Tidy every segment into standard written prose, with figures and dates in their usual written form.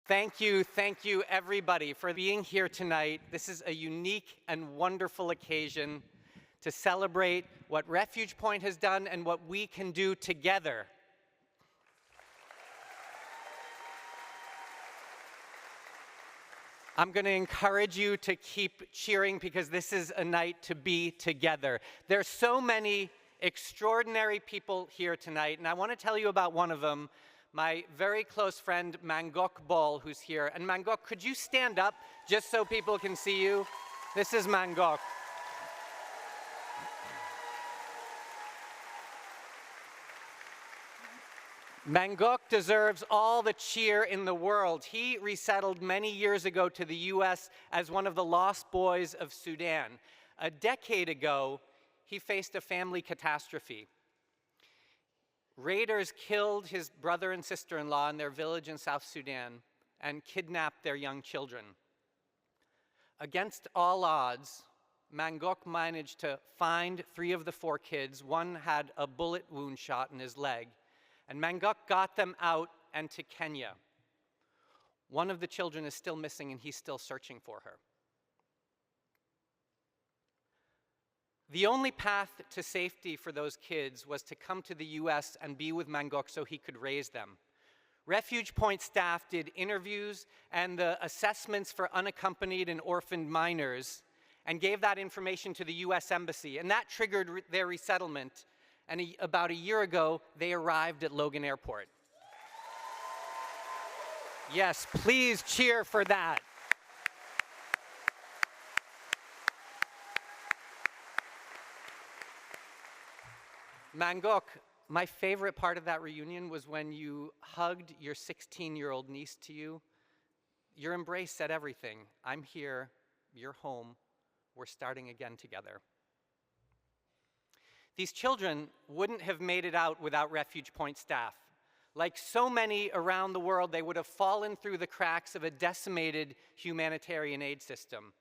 Thank you everybody for being here tonight. This is a unique and wonderful occasion to celebrate what Refuge Point has done and what we can do together. I'm going to encourage you to keep cheering because this is a night to be together. There's so many extraordinary people here tonight, and I want to tell you about one of them, my very close friend Mangok Bol, who's here. And Mangok, could you stand up just so people can see you? This is Mangok. Mangok deserves all the cheer in the world. He resettled many years ago to the US as one of the lost boys of Sudan. A decade ago, he faced a family catastrophe. Raiders killed his brother and sister-in-law in their village in South Sudan and kidnapped their young children. Against all odds, Mangok managed to find 3 of the 4 kids. One had a bullet wound shot in his leg. And Mangok got them out and to Kenya. One of the children is still missing and he's still searching for her. The only path to safety for those kids was to come to the US and be with Mangok so he could raise them. Refuge Point staff did interviews and the assessments for unaccompanied and orphaned minors and gave that information to the US Embassy, and that triggered their resettlement. And about a year ago, they arrived at Logan Airport. Yes, please cheer for that. Mangok, my favorite part of that reunion was when you hugged your 16-year-old niece to you. Your embrace said everything. I'm here, you're home, we're starting again together. These children wouldn't have made it out without Refuge Point staff. Like so many around the world, they would have fallen through the cracks of a decimated humanitarian aid system.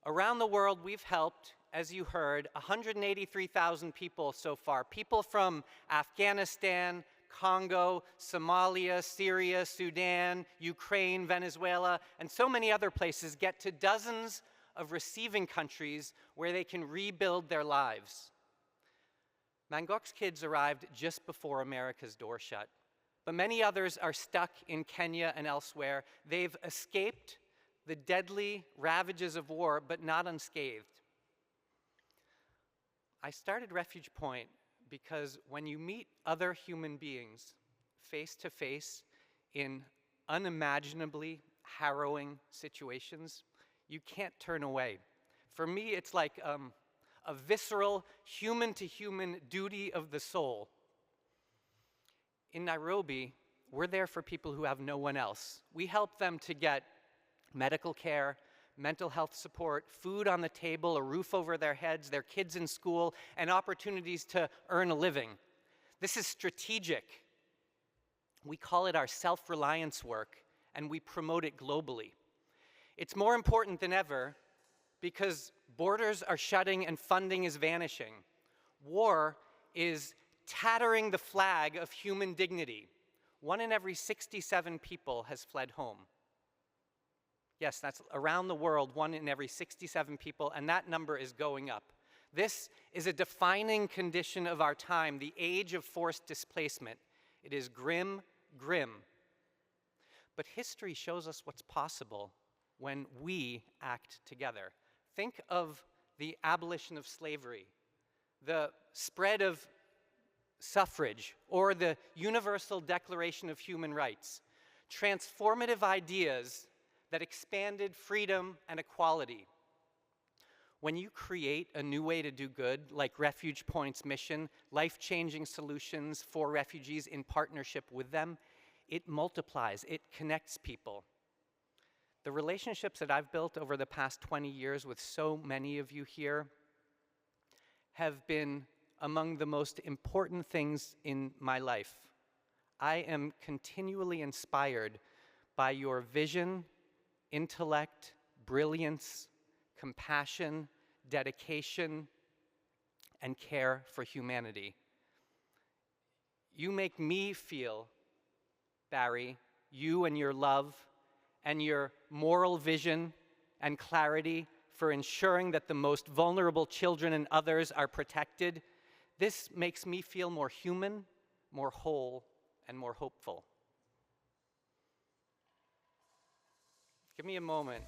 Around the world, we've helped, as you heard, 183,000 people so far. People from Afghanistan, Congo, Somalia, Syria, Sudan, Ukraine, Venezuela, and so many other places get to dozens of receiving countries where they can rebuild their lives. Mangok's kids arrived just before America's door shut, but many others are stuck in Kenya and elsewhere. They've escaped the deadly ravages of war, but not unscathed. I started Refuge Point because when you meet other human beings face to face in unimaginably harrowing situations, you can't turn away. For me, it's like a visceral, human-to-human duty of the soul. In Nairobi, we're there for people who have no one else. We help them to get medical care, mental health support, food on the table, a roof over their heads, their kids in school, and opportunities to earn a living. This is strategic. We call it our self-reliance work, and we promote it globally. It's more important than ever because borders are shutting and funding is vanishing. War is tattering the flag of human dignity. 1 in every 67 people has fled home. Yes, that's around the world, 1 in every 67 people, and that number is going up. This is a defining condition of our time, the age of forced displacement. It is grim, grim. But history shows us what's possible when we act together. Think of the abolition of slavery, the spread of suffrage, or the Universal Declaration of Human Rights. Transformative ideas that expanded freedom and equality. When you create a new way to do good, like Refuge Point's mission, life-changing solutions for refugees in partnership with them, it multiplies, it connects people. The relationships that I've built over the past 20 years with so many of you here have been among the most important things in my life. I am continually inspired by your vision, intellect, brilliance, compassion, dedication, and care for humanity. You make me feel, Barry, you and your love and your moral vision and clarity for ensuring that the most vulnerable children and others are protected. This makes me feel more human, more whole, and more hopeful. Give me a moment.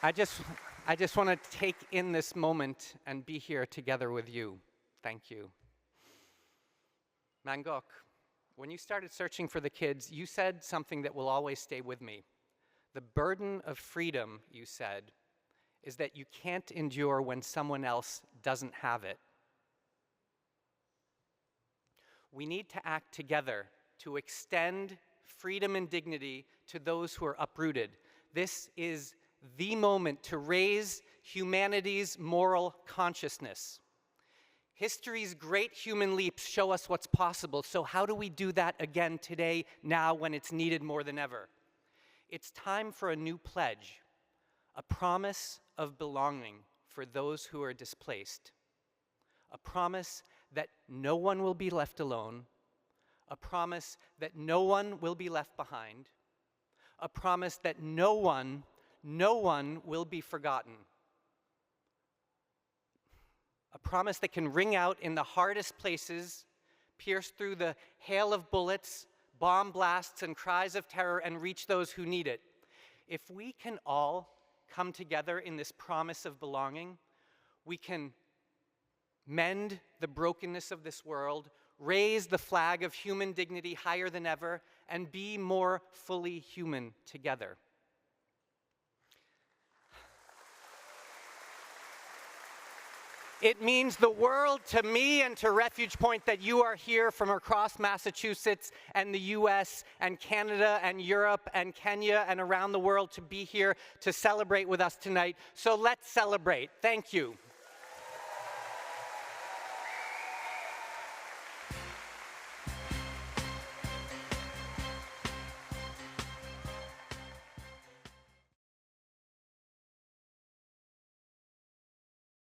I just want to take in this moment and be here together with you. Thank you. Mangok, when you started searching for the kids, you said something that will always stay with me. The burden of freedom, you said, is that you can't endure when someone else doesn't have it. We need to act together to extend freedom and dignity to those who are uprooted. This is the moment to raise humanity's moral consciousness. History's great human leaps show us what's possible, so how do we do that again today, now, when it's needed more than ever? It's time for a new pledge, a promise of belonging for those who are displaced, a promise that no one will be left alone, a promise that no one will be left behind, a promise that no one will be forgotten. A promise that can ring out in the hardest places, pierce through the hail of bullets, bomb blasts, and cries of terror, and reach those who need it. If we can all come together in this promise of belonging, we can mend the brokenness of this world, raise the flag of human dignity higher than ever, and be more fully human together. It means the world to me and to Refuge Point that you are here from across Massachusetts and the US and Canada and Europe and Kenya and around the world to be here to celebrate with us tonight. So let's celebrate. Thank you.